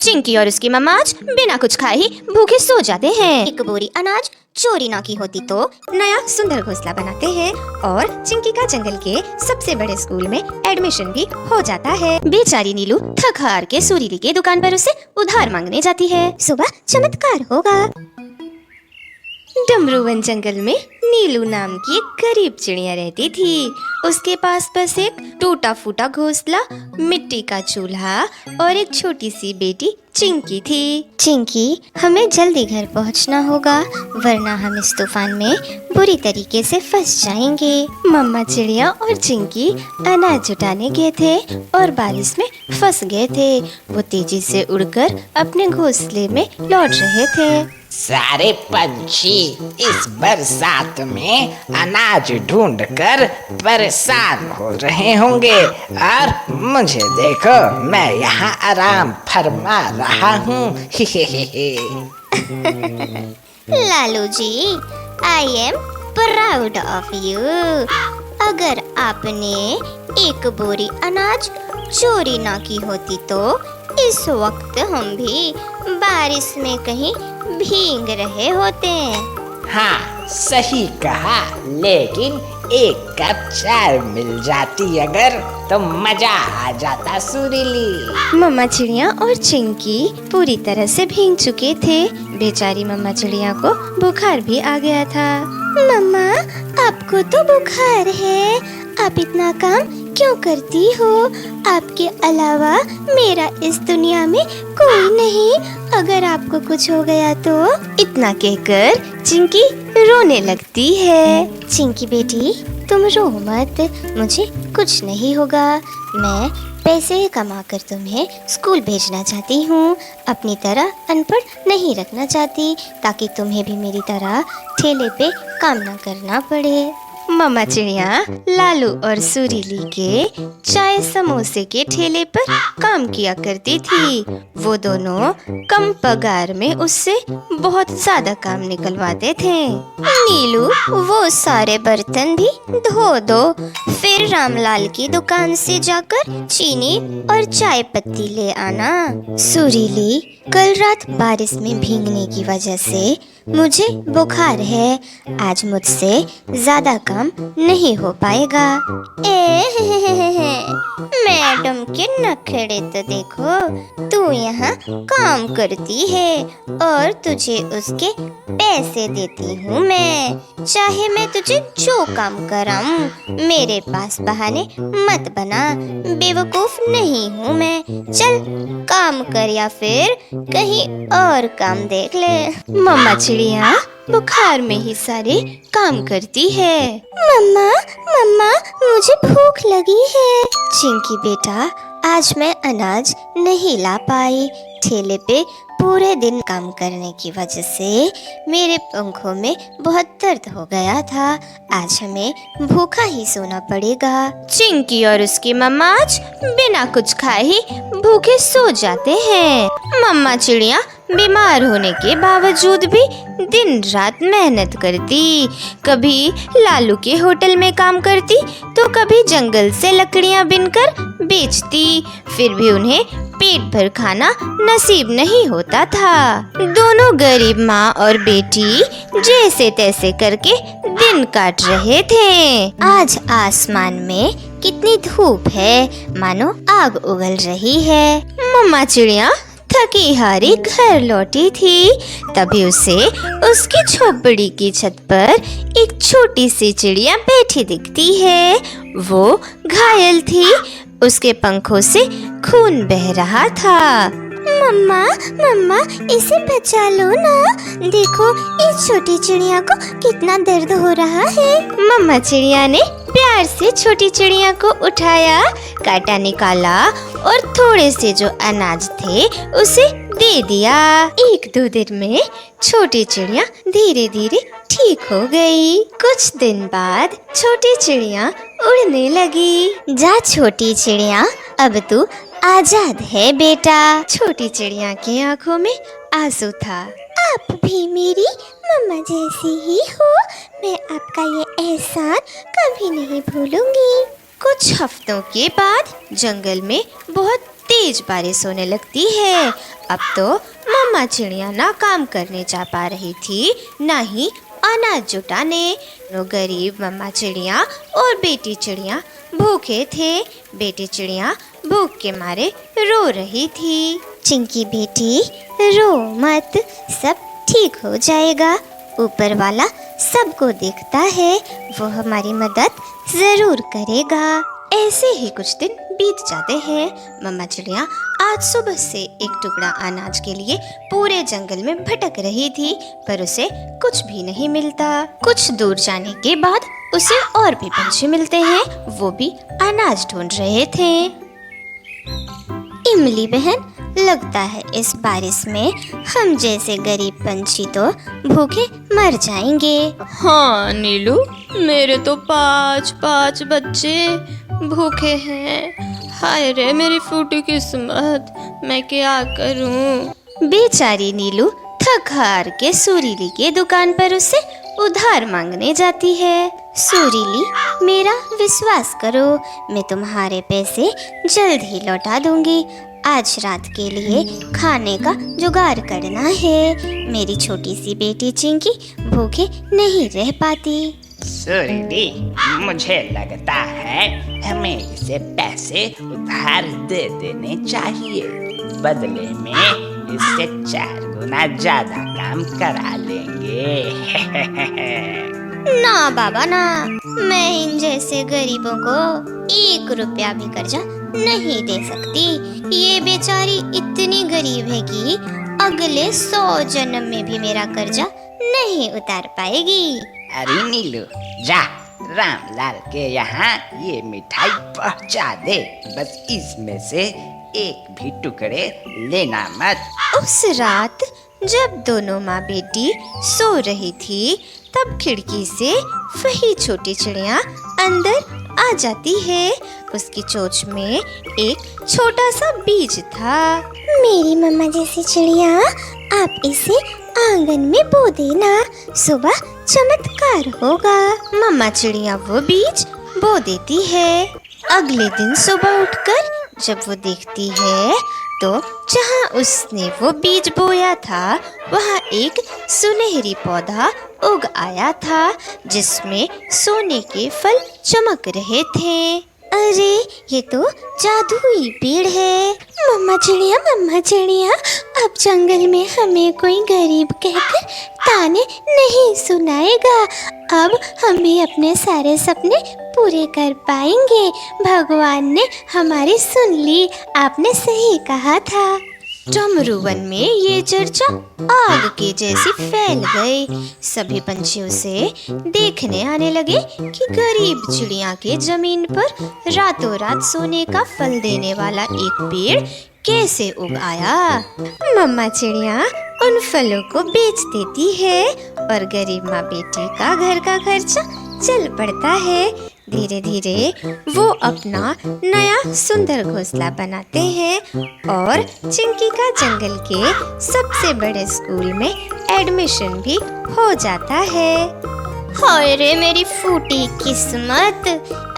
चिंकी और उसकी मम्मा आज बिना कुछ खाए ही भूखे सो जाते हैं। एक बोरी अनाज चोरी ना की होती तो नया सुंदर घोंसला बनाते हैं और चिंकी का जंगल के सबसे बड़े स्कूल में एडमिशन भी हो जाता है। बेचारी नीलू थक हार के सूरीली के दुकान पर उसे उधार मांगने जाती है। सुबह चमत्कार होगा। डमरूवन जंगल में नीलू नाम की एक गरीब चिड़िया रहती थी। उसके पास बस एक टूटा फूटा घोंसला, मिट्टी का चूल्हा और एक छोटी सी बेटी चिंकी थी। चिंकी, हमें जल्दी घर पहुंचना होगा वरना हम इस तूफान में बुरी तरीके से फंस जाएंगे। मम्मा चिड़िया और चिंकी अनाज जुटाने गए थे और बारिश में फंस गए थे। वो तेजी से उड़कर अपने घोंसले में लौट रहे थे। सारे पंछी इस बरसात में अनाज ढूंढकर परेशान हो रहे होंगे और मुझे देखो, मैं यहाँ आराम फरमा रहा हूँ। Lalu ji, I am proud of you. अगर आपने एक बोरी अनाज चोरी ना की होती तो इस वक्त हम भी बारिश में कहीं भीग रहे होते। हाँ, सही कहा, लेकिन एक कप चाय मिल जाती अगर तो मजा आ जाता सुरीली। मम्मा चिड़िया और चिंकी पूरी तरह से भीग चुके थे। बेचारी मम्मा चिड़िया को बुखार भी आ गया था। मम्मा, आपको तो बुखार है, आप इतना काम क्यों करती हो? आपके अलावा मेरा इस दुनिया में कोई नहीं। अगर आपको कुछ हो गया तो? इतना कहकर चिंकी रोने लगती है। चिंकी बेटी, तुम रो मत, मुझे कुछ नहीं होगा। मैं पैसे कमाकर तुम्हें स्कूल भेजना चाहती हूँ। अपनी तरह अनपढ़ नहीं रखना चाहती, ताकि तुम्हें भी मेरी तरह ठेले पे काम ना करना पड़े। मम्मा चिड़िया लालू और सुरीली के चाय समोसे के ठेले पर काम किया करती थी। वो दोनों कम पगार में उससे बहुत ज्यादा काम निकलवाते थे। नीलू, वो सारे बर्तन भी धो दो, फिर रामलाल की दुकान से जाकर चीनी और चाय पत्ती ले आना। सुरीली, कल रात बारिश में भीगने की वजह से मुझे बुखार है। आज मुझसे ज्यादा काम नहीं हो पाएगा। मैडम के नखरे तो देखो, तू यहाँ काम करती है और तुझे उसके पैसे देती हूँ मैं। चाहे मैं तुझे जो काम कराऊं, मेरे पास बहाने मत बना। बेवकूफ नहीं हूँ मैं। चल काम कर या फिर कहीं और काम देख ले। मम्मा चिड़िया बुखार में ही सारे काम करती है। मम्मा, मम्मा, मुझे भूख लगी है। चिंकी बेटा, आज मैं अनाज नहीं ला पाई। ठेले पे पूरे दिन काम करने की वजह से मेरे पंखों में बहुत दर्द हो गया था। आज हमें भूखा ही सोना पड़ेगा। चिंकी और उसकी मम्मा आज बिना कुछ खाए ही भूखे सो जाते हैं। मम्मा चिड़िया बीमार होने के बावजूद भी दिन रात मेहनत करती। कभी लालू के होटल में काम करती तो कभी जंगल से लकड़ियां बिनकर बेचती। फिर भी उन्हें पेट भर खाना नसीब नहीं होता था। दोनों गरीब माँ और बेटी जैसे तैसे करके दिन काट रहे थे। आज आसमान में कितनी धूप है, मानो आग उगल रही है। मम्मा चिड़िया थकी हारी घर लौटी थी। तभी उसे उसकी झोपड़ी की छत पर एक छोटी सी चिड़िया बैठी दिखती है। वो घायल थी, उसके पंखों से खून बह रहा था। मम्मा, मम्मा, इसे बचा लो ना। देखो, इस छोटी चिड़िया को कितना दर्द हो रहा है। मम्मा चिड़िया ने प्यार से छोटी चिड़िया को उठाया, कांटा निकाला और थोड़े से जो अनाज थे उसे दे दिया। 1-2 दिन में छोटी चिड़िया धीरे धीरे ठीक हो गई। कुछ दिन बाद छोटी चिड़िया उड़ने लगी। जा छोटी चिड़िया, अब तू आजाद है बेटा। छोटी चिड़िया की आंखों में आंसू था। आप भी मेरी मम्मा जैसी ही हो। मैं आपका ये एहसान कभी नहीं भूलूंगी। कुछ हफ्तों के बाद जंगल में बहुत तेज बारिश होने लगती है। अब तो मम्मा चिड़िया ना काम करने जा पा रही थी, ना ही अनाज जुटाने। वो गरीब मम्मा चिड़िया और बेटी चिड़िया भूखे थे। बेटी चिड़िया भूख के मारे रो रही थी। चिंकी बेटी, रो मत, सब ठीक हो जाएगा। ऊपर वाला सबको देखता है, वो हमारी मदद जरूर करेगा। ऐसे ही कुछ दिन बीत जाते हैं। मम्मा चिड़िया आज सुबह से एक टुकड़ा अनाज के लिए पूरे जंगल में भटक रही थी, पर उसे कुछ भी नहीं मिलता। कुछ दूर जाने के बाद उसे और भी पंछी मिलते हैं, वो भी अनाज ढूंढ रहे थे। इमली बहन, लगता है इस बारिश में हम जैसे गरीब पंछी तो भूखे मर जाएंगे। हाँ नीलू, मेरे तो 5 बच्चे भूखे हैं। हाय रे मेरी फूटी किस्मत, मैं क्या करूं। बेचारी नीलू थक हार के सुरीली के दुकान पर उसे उधार मांगने जाती है। सुरीली, मेरा विश्वास करो, मैं तुम्हारे पैसे जल्द ही लौटा दूंगी। आज रात के लिए खाने का जुगाड़ करना है। मेरी छोटी सी बेटी चिंकी भूखे नहीं रह पाती। सुरीली, मुझे लगता है हमें इसे पैसे उधार दे देने चाहिए। बदले में इससे 4 गुना ज्यादा काम करा लेंगे। ना बाबा ना, मैं इन जैसे गरीबों को 1 रुपया भी कर्जा नहीं दे सकती। ये बेचारी इतनी गरीब है कि अगले 100 जन्म में भी मेरा कर्जा नहीं उतार पाएगी। अरे नीलू, जा रामलाल के यहाँ ये मिठाई पहुँचा दे। बस इसमें से एक भी टुकड़े लेना मत। उस रात जब दोनों माँ बेटी सो रही थी, तब खिड़की से वही छोटी चिड़िया अंदर आ जाती है। उसकी चोंच में एक छोटा सा बीज था। मेरी मम्मा जैसी चिड़िया, आप इसे आंगन में बो देना, सुबह चमत्कार होगा। मम्मा चिड़िया वो बीज बो देती है। अगले दिन सुबह उठकर जब वो देखती है तो जहाँ उसने वो बीज बोया था वहाँ एक सुनहरी पौधा उग आया था, जिसमें सोने के फल चमक रहे थे। अरे ये तो जादुई पेड़ है। मम्मा चिड़िया, अब जंगल में हमें कोई गरीब कहकर ताने नहीं सुनाएगा। अब हमें अपने सारे सपने पूरे कर पाएंगे। भगवान ने हमारी सुन ली, आपने सही कहा था। डमरू वन में ये चर्चा आग के जैसी फैल गई। सभी पंछी उसे देखने आने लगे कि गरीब चिड़िया के जमीन पर रातों रात सोने का फल देने वाला एक पेड़ कैसे उग आया। मम्मा चिड़िया उन फलों को बेच देती है और गरीब माँ बेटी का घर का खर्चा चल पड़ता है। धीरे धीरे वो अपना नया सुंदर घोंसला बनाते हैं और चिंकी का जंगल के सबसे बड़े स्कूल में एडमिशन भी हो जाता है। हाय रे मेरी फूटी किस्मत।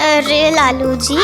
अरे लालू जी,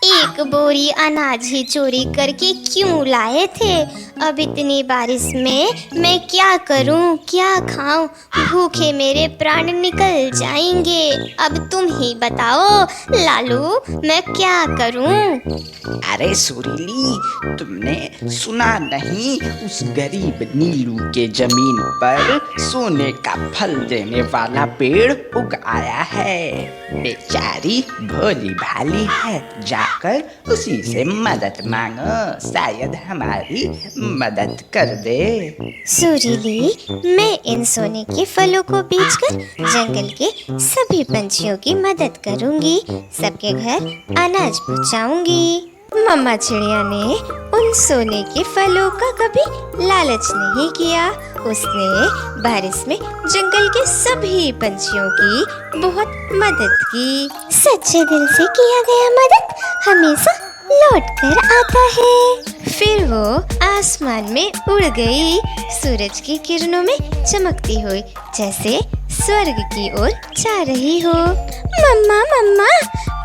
1 बोरी अनाज ही चोरी करके क्यों लाए थे? अब इतनी बारिश में मैं क्या करूं, क्या खाऊं? भूखे मेरे प्राण निकल जाएंगे। अब तुम ही बताओ लालू, मैं क्या करूं? अरे सुरीली, तुमने सुना नहीं, उस गरीब नीलू के जमीन पर सोने का फल देने वाला पेड़ उग आया है। बेचारी भोली भाली है, जाकर उसी से मदद मांगो, शायद हमारी मदद कर दे। सुरीली, मैं इन सोने के फलों को बेचकर जंगल के सभी पंछियों की मदद करूंगी, सबके घर अनाज पहुंचाऊंगी। मम्मा चिड़िया ने उन सोने के फलों का कभी लालच नहीं किया। उसने बारिश में जंगल के सभी पंछियों की बहुत मदद की। सच्चे दिल से किया गया मदद हमेशा लौट कर आता है। फिर वो आसमान में उड़ गई, सूरज की किरणों में चमकती हुई, जैसे स्वर्ग की ओर जा रही हो। मम्मा मम्मा,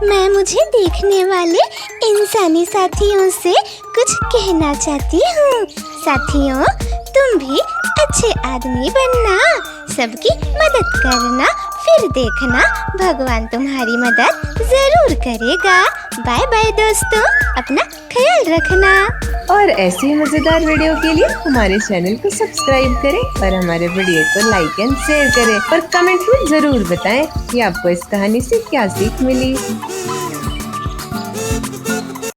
मैं मुझे देखने वाले इंसानी साथियों से कुछ कहना चाहती हूँ। साथियों, तुम भी अच्छे आदमी बनना, सबकी मदद करना, फिर देखना भगवान तुम्हारी मदद जरूर करेगा। बाय बाय दोस्तों, अपना ख्याल रखना। और ऐसी मजेदार वीडियो के लिए हमारे चैनल को सब्सक्राइब करें और हमारे वीडियो को लाइक एंड शेयर करें और कमेंट में जरूर बताएं कि आपको इस कहानी से क्या सीख मिली।